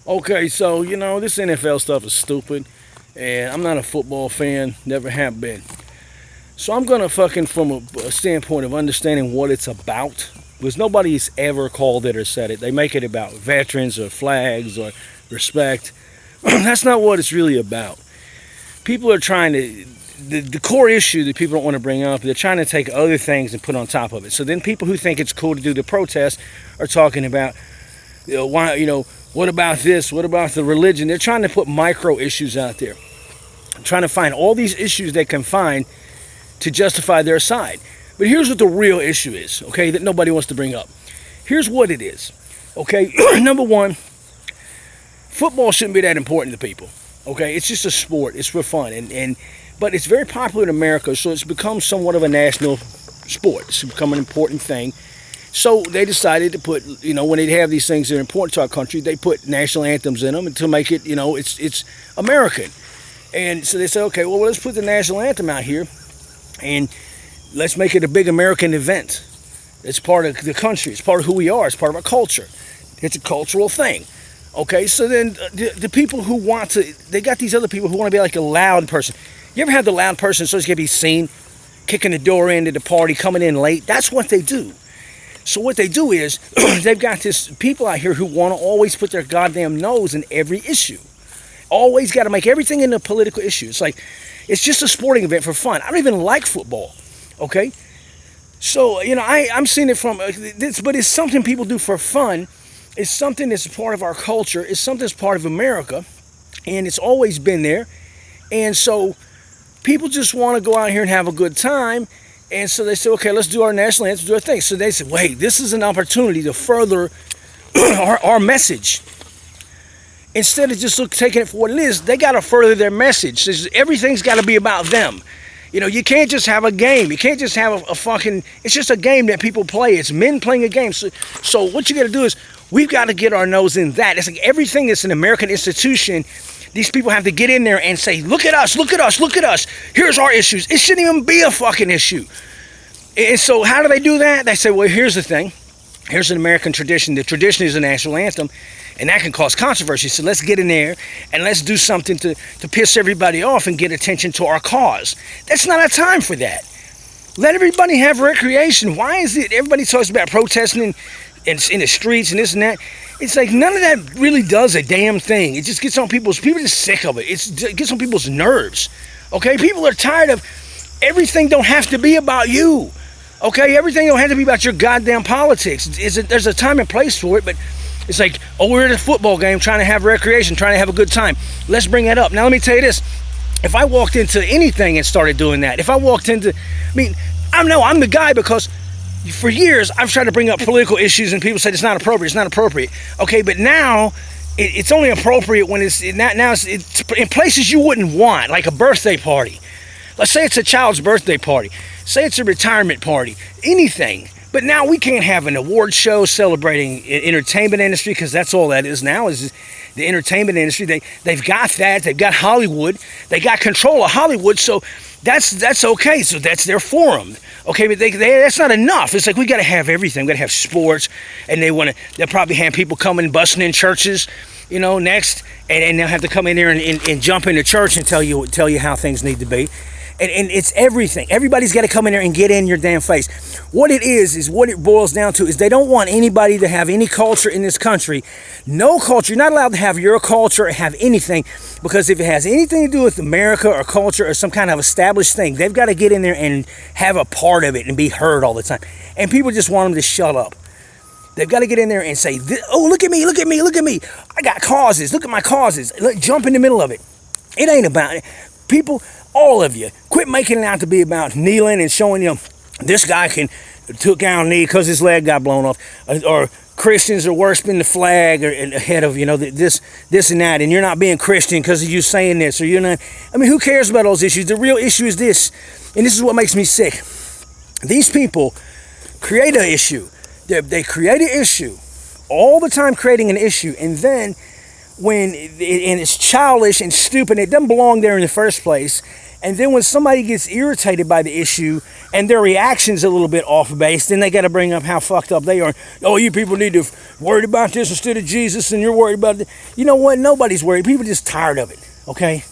Okay, so this NFL stuff is stupid, and I'm not a football fan, never have been. So I'm gonna fucking from a standpoint of understanding what it's about, because nobody's ever called it or said it. They make it about veterans or flags or respect. That's not what it's really about. People are trying to. The core issue that people don't want to bring up, they're trying to take other things and put on top of it. So then people who think it's cool to do the protest are talking about, why, what about this? What about the religion? They're trying to put micro issues out there, trying to find all these issues they can find to justify their side. But here's what the real issue is, okay, that nobody wants to bring up. Here's what it is, okay? Number one, football shouldn't be that important to people, okay? It's just a sport. It's for fun. But it's very popular in America, so it's become somewhat of a national sport. It's become an important thing. So they decided to put, when they have these things that are important to our country, they put national anthems in them to make it, it's American. And so they said, okay, well, let's put the national anthem out here, and let's make it a big American event. It's part of the country. It's part of who we are. It's part of our culture. It's a cultural thing. Okay, so then the people who want to, they got these other people who want to be like a loud person. You ever had the loud person so it's going to be seen, kicking the door into the party, coming in late? That's what they do. So what they do is, they've got this people out here who want to always put their goddamn nose in every issue. Always got to make everything into a political issue. It's like, it's just a sporting event for fun. I don't even like football, okay? So, I'm seeing it from this, but it's something people do for fun. It's something that's part of our culture. It's something that's part of America, and it's always been there. And so people just want to go out here and have a good time. And so they say, okay, let's do our national anthem, do our thing. So they said, wait, this is an opportunity to further our message. Instead of just taking it for what it is, they got to further their message. Everything's got to be about them. You can't just have a game. You can't just have a fucking, it's just a game that people play. It's men playing a game. So what you got to do is, we've got to get our nose in that. It's like everything that's an American institution, these people have to get in there and say, look at us, look at us, look at us. Here's our issues. It shouldn't even be a fucking issue. And so how do they do that? They say, well, here's the thing. Here's an American tradition. The tradition is a national anthem, and that can cause controversy. So let's get in there and let's do something to piss everybody off and get attention to our cause. That's not our time for that. Let everybody have recreation. Why is it everybody talks about protesting in the streets and this and that? It's like none of that really does a damn thing. It just gets on people are just sick of it. It gets on people's nerves. Okay, people are tired of everything. Don't have to be about you. Okay, everything don't have to be about your goddamn politics. There's a time and place for it, but it's like, oh, we're at a football game trying to have recreation, trying to have a good time. Let's bring that up. Now let me tell you this: if I walked into anything and started doing that, if I walked into, I'm the guy, because for years I've tried to bring up political issues and people said it's not appropriate. It's not appropriate. Okay, but now it's only appropriate when it's in places you wouldn't want, like a birthday party. Let's say it's a child's birthday party. Say it's a retirement party. Anything. But now we can't have an award show celebrating entertainment industry, because that's all that is now, is the entertainment industry. They've got that. They've got Hollywood. They got control of Hollywood. So that's okay. So that's their forum. Okay, but that's not enough. It's like we got to have everything. We got to have sports, and they'll probably have people coming busting in churches, next, and they'll have to come in there and jump into church and tell you how things need to be. And it's everything. Everybody's got to come in there and get in your damn face. What it is what it boils down to is they don't want anybody to have any culture in this country. No culture. You're not allowed to have your culture or have anything, because if it has anything to do with America or culture or some kind of established thing, they've got to get in there and have a part of it and be heard all the time. And people just want them to shut up. They've got to get in there and say, oh, look at me, look at me, look at me. I got causes. Look at my causes. Jump in the middle of it. It ain't about it. People, all of you, quit making it out to be about kneeling and showing this guy took down a knee because his leg got blown off, or Christians are worshiping the flag or ahead of this and that, and you're not being Christian because of you saying this, or you're not. Who cares about those issues? The real issue is this, and this is what makes me sick. These people create an issue. They create an issue all the time, creating an issue, and then when it's childish and stupid, it doesn't belong there in the first place, And then when somebody gets irritated by the issue and their reaction's a little bit off base, then they got to bring up how fucked up they are. Oh, you people need to worry about this instead of Jesus, and you're worried about it. You know what? Nobody's worried. People are just tired of it, okay?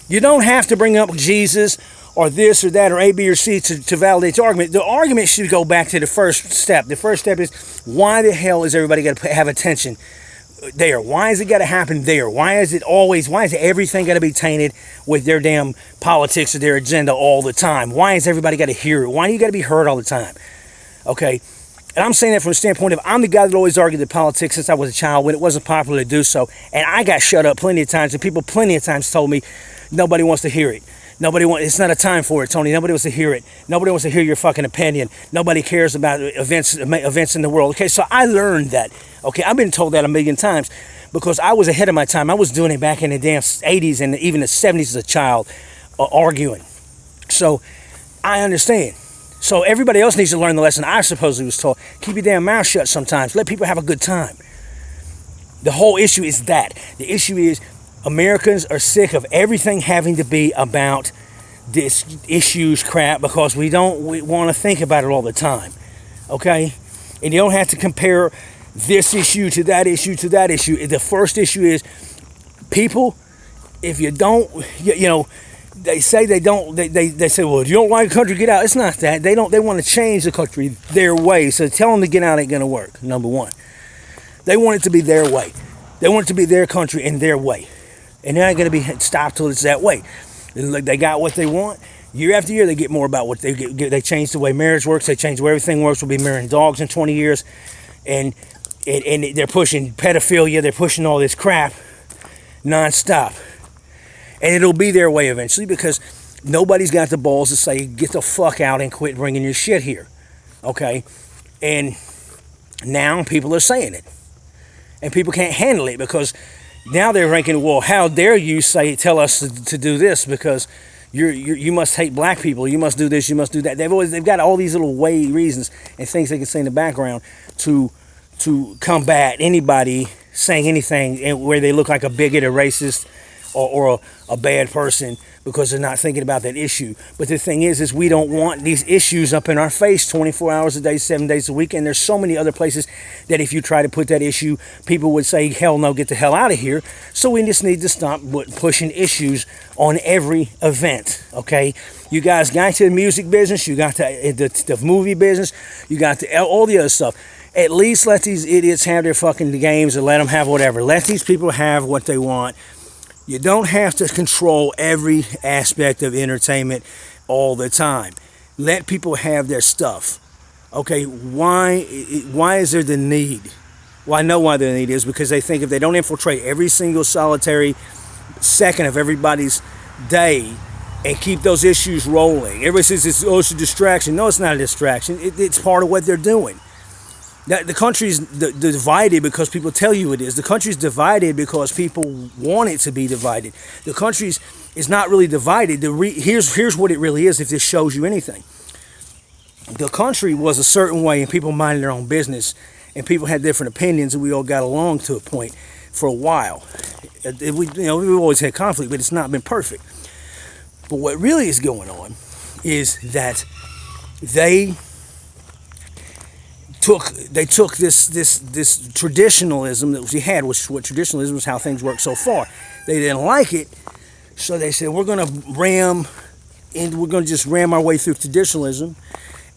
You don't have to bring up Jesus or this or that or A, B, or C to validate the argument. The argument should go back to the first step. The first step is, why the hell is everybody got to have attention there? Why has it got to happen there? Why is everything got to be tainted with their damn politics or their agenda all the time? Why has everybody got to hear it? Why do you got to be heard all the time? Okay, and I'm saying that from the standpoint of, I'm the guy that always argued the politics since I was a child when it wasn't popular to do so, and I got shut up plenty of times, and people plenty of times told me, nobody wants to hear it. It's not a time for it, Tony. Nobody wants to hear it. Nobody wants to hear your fucking opinion. Nobody cares about events in the world. Okay, so I learned that. Okay, I've been told that a million times because I was ahead of my time. I was doing it back in the damn 80s and even the 70s as a child, arguing. So I understand. So everybody else needs to learn the lesson I supposedly was taught. Keep your damn mouth shut sometimes. Let people have a good time. The whole issue is that. The issue is, Americans are sick of everything having to be about this issues crap because we want to think about it all the time, okay? And you don't have to compare this issue to that issue to that issue. The first issue is, people, if you don't, they say they say, well, if you don't like the country, get out. It's not that. They want to change the country their way. So tell them to get out ain't going to work, number one. They want it to be their way. They want it to be their country in their way. And they're not going to be stopped till it's that way. They got what they want. Year after year, they get more about what they get. They change the way marriage works. They change the way everything works. We'll be marrying dogs in 20 years. And they're pushing pedophilia. They're pushing all this crap nonstop. And it'll be their way eventually because nobody's got the balls to say, get the fuck out and quit bringing your shit here. Okay? And now people are saying it. And people can't handle it because now they're thinking, well, how dare you tell us to do this because you must hate black people, you must do this, you must do that. They've got all these little reasons and things they can say in the background to combat anybody saying anything where they look like a bigot, a racist, or a bad person because they're not thinking about that issue. But the thing is we don't want these issues up in our face 24 hours a day, 7 days a week. And there's so many other places that if you try to put that issue, people would say, hell no, get the hell out of here. So we just need to stop pushing issues on every event, okay? You guys got to the music business, you got to the movie business, you got all the other stuff. At least let these idiots have their fucking games and let them have whatever. Let these people have what they want. You don't have to control every aspect of entertainment all the time. Let people have their stuff. Okay, why is there the need? Well, I know why the need is because they think if they don't infiltrate every single solitary second of everybody's day and keep those issues rolling. Everybody says it's a distraction. No, it's not a distraction. It's part of what they're doing. The country's divided because people tell you it is. The country's divided because people want it to be divided. The country's is not really divided. Here's what it really is if this shows you anything. The country was a certain way and people minded their own business and people had different opinions and we all got along to a point for a while. We've always had conflict, but it's not been perfect. But what really is going on is that they took this traditionalism that we had, which what traditionalism is how things work so far. They didn't like it, so they said we're going to just ram our way through traditionalism,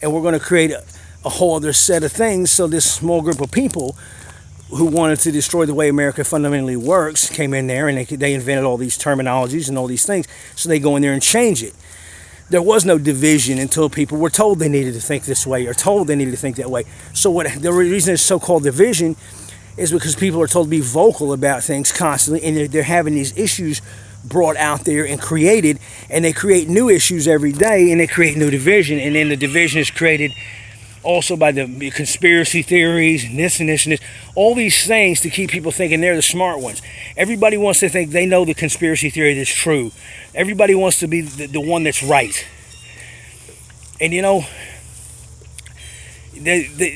and we're going to create a whole other set of things. So this small group of people who wanted to destroy the way America fundamentally works came in there, and they invented all these terminologies and all these things. So they go in there and change it. There was no division until people were told they needed to think this way or told they needed to think that way. So the reason it's so-called division is because people are told to be vocal about things constantly, and they're having these issues brought out there and created, and they create new issues every day, and they create new division, and then the division is created also by the conspiracy theories and this and this and this, all these things to keep people thinking they're the smart ones. Everybody wants to think they know the conspiracy theory that's true. Everybody wants to be the one that's right. And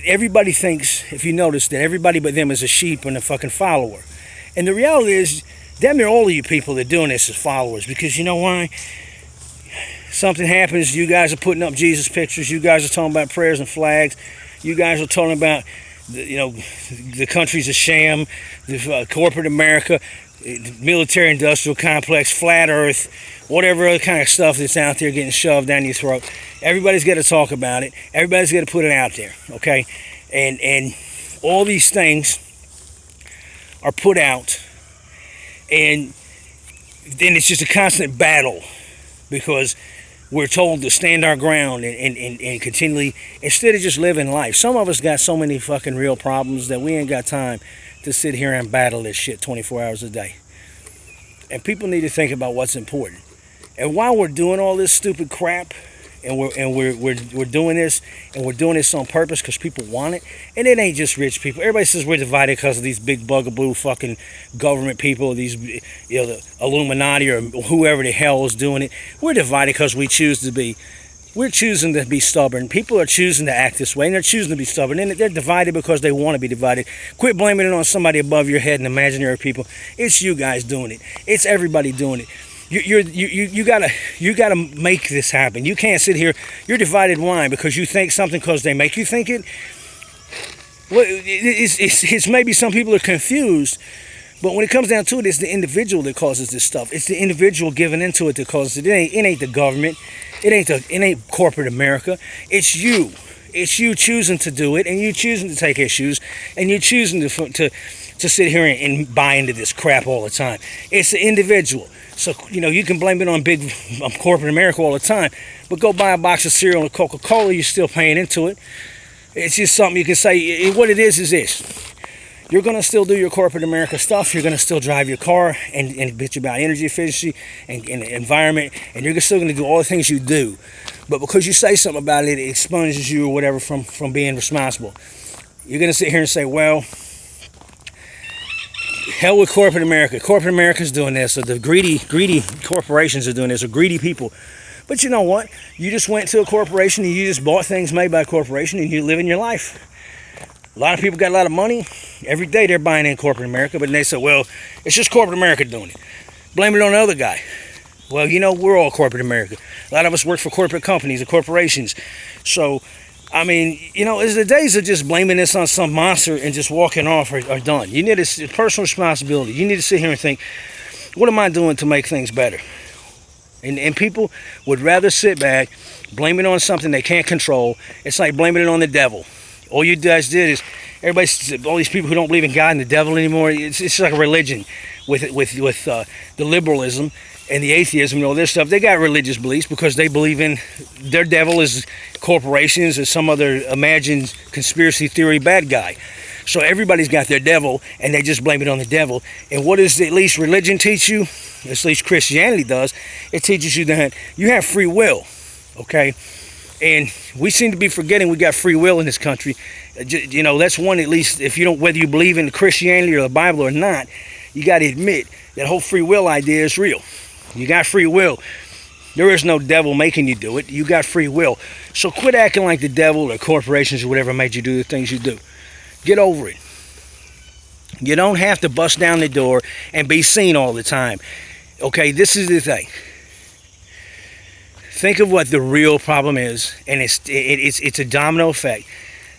everybody thinks, if you notice, that everybody but them is a sheep and a fucking follower. And the reality is, damn near all of you people that are doing this as followers, because you know why? something happens, you guys are putting up Jesus pictures. You guys are talking about prayers and flags. You guys are talking about, the country's a sham, the corporate America, military-industrial complex, flat Earth, whatever other kind of stuff that's out there getting shoved down your throat. Everybody's got to talk about it. Everybody's got to put it out there, okay? And all these things are put out, and then it's just a constant battle because we're told to stand our ground and continually, instead of just living life. Some of us got so many fucking real problems that we ain't got time to sit here and battle this shit 24 hours a day. And people need to think about what's important. And while we're doing all this stupid crap, and we're doing this, and we're doing this on purpose because people want it, and it ain't just rich people. Everybody says we're divided because of these big bugaboo fucking government people, these, the Illuminati or whoever the hell is doing it. We're divided because we choose to be. We're choosing to be stubborn. People are choosing to act this way, and they're choosing to be stubborn. And they're divided because they want to be divided. Quit blaming it on somebody above your head and imaginary people. It's you guys doing it. It's everybody doing it. You gotta make this happen. You can't sit here. You're divided. Why? Because you think something because they make you think it. Well, it's maybe some people are confused, but when it comes down to it, it's the individual that causes this stuff. It's the individual giving into it that causes it. It ain't the government. It ain't corporate America. It's you. It's you choosing to do it, and you choosing to take issues, and you choosing to sit here and buy into this crap all the time. It's the individual. So, you can blame it on big corporate America all the time, but go buy a box of cereal and Coca-Cola, you're still paying into it. It's just something you can say. What it is this. You're going to still do your corporate America stuff. You're going to still drive your car and bitch about energy efficiency and environment, and you're still going to do all the things you do. But because you say something about it, it expunges you or whatever from being responsible. You're going to sit here and say, well, hell with corporate America. Corporate America's doing this, or the greedy corporations are doing this, or greedy people. But you know what? You just went to a corporation and you just bought things made by a corporation and you're living your life. A lot of people got a lot of money. Every day they're buying in corporate America, but they say, well, it's just corporate America doing it. Blame it on the other guy. Well, we're all corporate America. A lot of us work for corporate companies or corporations. So, as the days of just blaming this on some monster and just walking off are done. You need a personal responsibility. You need to sit here and think, what am I doing to make things better? And people would rather sit back, blame it on something they can't control. It's like blaming it on the devil. All you guys did is, all these people who don't believe in God and the devil anymore, it's like a religion with the liberalism and the atheism and all this stuff. They got religious beliefs because they believe in their devil is corporations or some other imagined conspiracy theory bad guy. So everybody's got their devil, and they just blame it on the devil. And what does at least religion teach you? At least Christianity does. It teaches you that you have free will, okay? And we seem to be forgetting we got free will in this country. That's one, at least, whether you believe in Christianity or the Bible or not, you got to admit that whole free will idea is real. You got free will. There is no devil making you do it. You got free will. So quit acting like the devil or corporations or whatever made you do the things you do. Get over it. You don't have to bust down the door and be seen all the time. Okay, this is the thing. Think of what the real problem is, and it's a domino effect.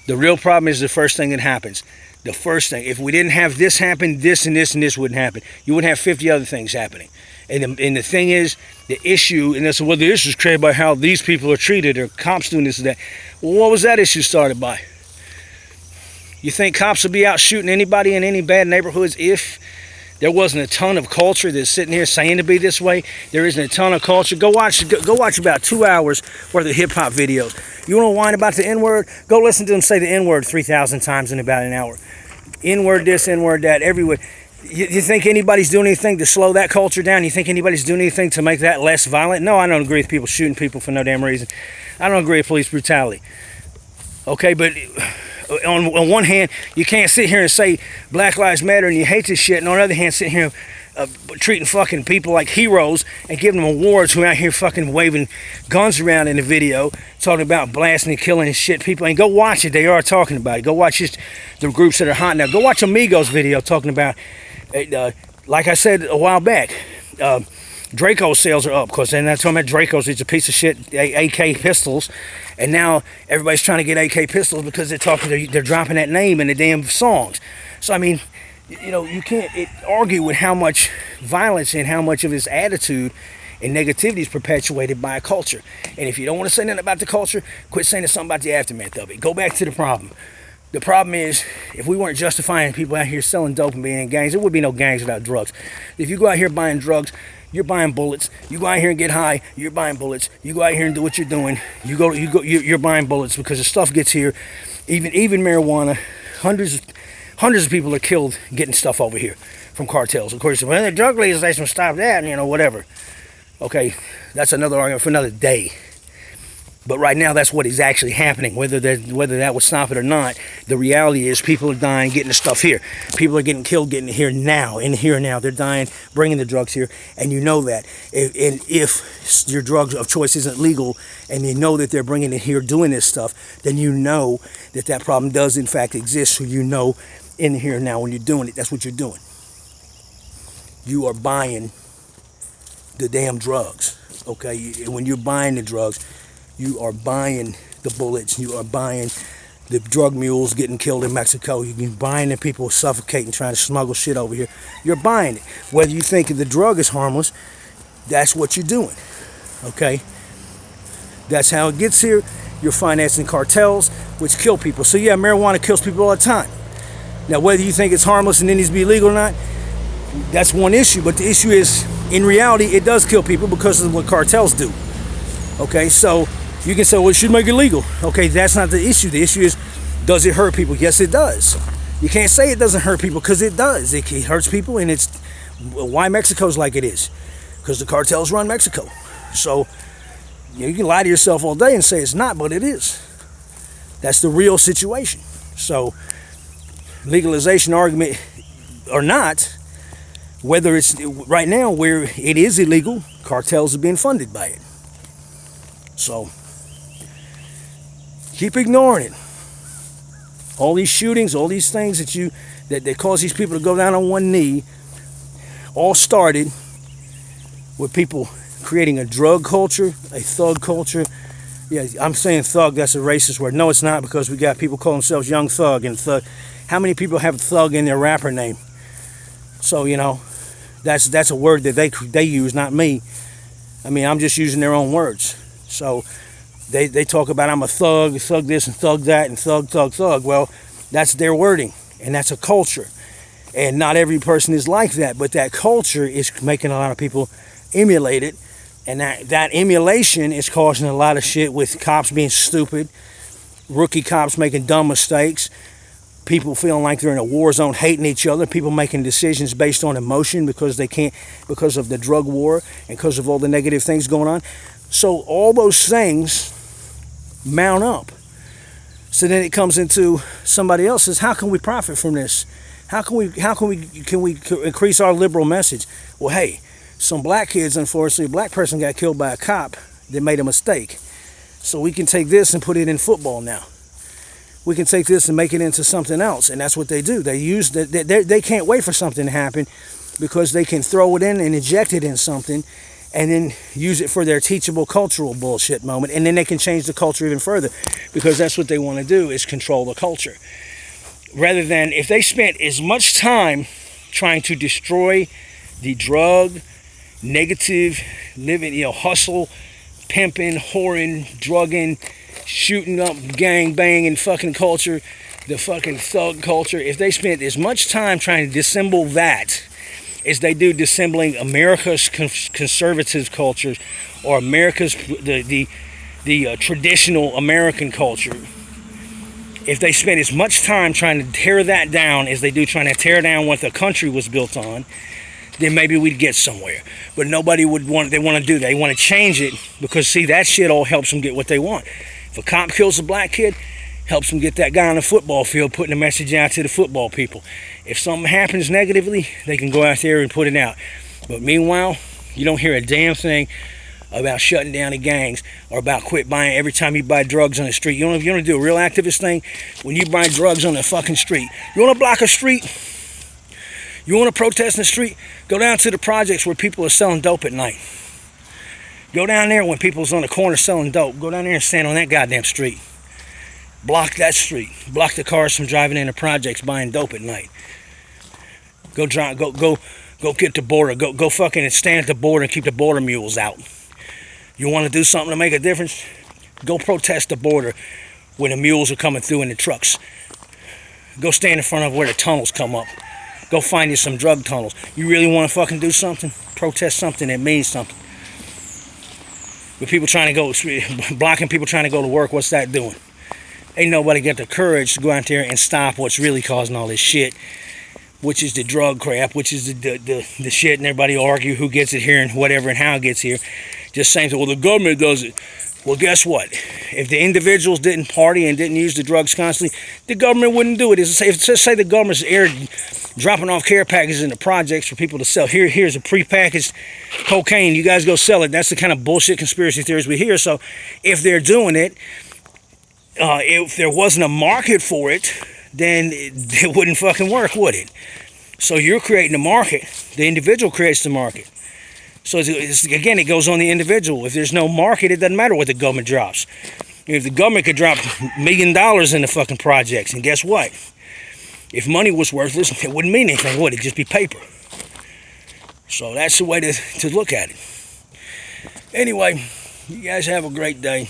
The real problem is the first thing that happens. The first thing. If we didn't have this happen, this and this and this wouldn't happen. You wouldn't have 50 other things happening. And the thing is, the issue, and that's, well, the issue is created by how these people are treated, or cops doing this and that. Well, what was that issue started by? You think cops would be out shooting anybody in any bad neighborhoods if there wasn't a ton of culture that's sitting here saying to be this way? There isn't a ton of culture. Go watch about 2 hours worth of hip-hop videos. You want to whine about the N-word? Go listen to them say the N-word 3,000 times in about an hour. N-word this, N-word that, everywhere. You think anybody's doing anything to slow that culture down? You think anybody's doing anything to make that less violent? No, I don't agree with people shooting people for no damn reason. I don't agree with police brutality. Okay, but on one hand, you can't sit here and say Black Lives Matter and you hate this shit, and on the other hand, sit here treating fucking people like heroes and giving them awards who are out here fucking waving guns around in the video, talking about blasting and killing and shit people. And go watch it. They are talking about it. Go watch the groups that are hot now. Go watch Amigos video talking about, like I said a while back, Draco sales are up because they're not talking about Dracos. It's a piece of shit AK pistols, and now everybody's trying to get AK pistols because they're dropping that name in the damn songs. So I mean, you can't argue with how much violence and how much of this attitude and negativity is perpetuated by a culture. And if you don't want to say nothing about the culture, quit saying something about the aftermath of it. Go back to the problem. The problem is, if we weren't justifying people out here selling dope and being in gangs, there would be no gangs without drugs. If you go out here buying drugs, you're buying bullets. You go out here and get high, you're buying bullets. You go out here and do what you're doing, you're buying bullets because the stuff gets here. Even marijuana, hundreds of people are killed getting stuff over here from cartels. Of course, well, the drug legalization will stop that, whatever. Okay, that's another argument for another day. But right now, that's what is actually happening. Whether that would stop it or not, the reality is people are dying getting the stuff here. People are getting killed getting it here now, in here and now. They're dying bringing the drugs here, and you know that. If your drug of choice isn't legal, and you know that they're bringing it here doing this stuff, then you know that problem does in fact exist. So you know in here and now when you're doing it, that's what you're doing. You are buying the damn drugs, okay? When you're buying the drugs, you are buying the bullets. You are buying the drug mules getting killed in Mexico. You're buying the people suffocating, trying to smuggle shit over here. You're buying it. Whether you think the drug is harmless, that's what you're doing, okay? That's how it gets here. You're financing cartels, which kill people. So yeah, marijuana kills people all the time. Now, whether you think it's harmless and it needs to be legal or not, that's one issue. But the issue is, in reality, it does kill people because of what cartels do. Okay, so you can say, well, it should make it legal. Okay, that's not the issue. The issue is, does it hurt people? Yes, it does. You can't say it doesn't hurt people because it does. It hurts people, and it's why Mexico's like it is. Because the cartels run Mexico. So you can lie to yourself all day and say it's not, but it is. That's the real situation. So legalization argument or not, whether it's right now where it is illegal, cartels are being funded by it. So keep ignoring it. All these shootings, all these things that cause these people to go down on one knee, all started with people creating a drug culture, a thug culture. Yeah, I'm saying thug, that's a racist word. No, it's not, because we got people calling themselves Young Thug and Thug. How many people have thug in their rapper name? So, that's a word that they use, not me. I mean, I'm just using their own words. So they talk about I'm a thug this and thug that and thug. Well, that's their wording, and that's a culture. And not every person is like that, but that culture is making a lot of people emulate it. And that emulation is causing a lot of shit with cops being stupid, rookie cops making dumb mistakes, people feeling like they're in a war zone, hating each other, people making decisions based on emotion because they can't, because of the drug war and because of all the negative things going on. So all those things mount up. So then it comes into somebody else's, how can we profit from this? How can we increase our liberal message? Well, hey, some black kids, unfortunately, a black person got killed by a cop that made a mistake. So we can take this and put it in football now. We can take this and make it into something else, and that's what they do. They can't wait for something to happen because they can throw it in and inject it in something and then use it for their teachable cultural bullshit moment, and then they can change the culture even further because that's what they want to do, is control the culture. Rather than, if they spent as much time trying to destroy the drug, negative, living, hustle, pimping, whoring, drugging, shooting up, gang banging fucking culture, the fucking thug culture, if they spent as much time trying to dissemble that as they do dissembling America's conservative culture or America's the traditional American culture, if they spent as much time trying to tear that down as they do trying to tear down what the country was built on, then maybe we'd get somewhere. But nobody would want, they want to do that. They want to change it because, see, that shit all helps them get what they want. If a cop kills a black kid, helps them get that guy on the football field, putting a message out to the football people. If something happens negatively, they can go out there and put it out. But meanwhile, you don't hear a damn thing about shutting down the gangs or about quit buying every time you buy drugs on the street. You know, if you want to do a real activist thing, when you buy drugs on the fucking street, you want to block a street, You want to protest in the street? Go down to the projects where people are selling dope at night. Go down there when people's on the corner selling dope. Go down there and stand on that goddamn street. Block that street. Block the cars from driving in the projects buying dope at night. Go get the border. Go fucking stand at the border and keep the border mules out. You want to do something to make a difference? Go protest the border when the mules are coming through in the trucks. Go stand in front of where the tunnels come up. Go find you some drug tunnels. You really want to fucking do something? Protest something that means something. With people trying to go, blocking people trying to go to work, what's that doing? Ain't nobody got the courage to go out there and stop what's really causing all this shit, which is the drug crap, which is the shit, and everybody argue who gets it here and whatever and how it gets here. Just saying, well, the government does it. Well, guess what? If the individuals didn't party and didn't use the drugs constantly, the government wouldn't do it. If say the government's dropping off care packages in the projects for people to sell. Here's a prepackaged cocaine. You guys go sell it. That's the kind of bullshit conspiracy theories we hear. So if they're doing it, if there wasn't a market for it, then it wouldn't fucking work, would it? So you're creating a market. The individual creates the market. So again, it goes on the individual. If there's no market, it doesn't matter what the government drops. If the government could drop $1 million in the fucking projects, and guess what? If money was worthless, it wouldn't mean anything, would it? It'd just be paper. So that's the way to look at it. Anyway, you guys have a great day.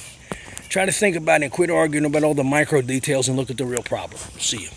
Try to think about it and quit arguing about all the micro details and look at the real problem. See you.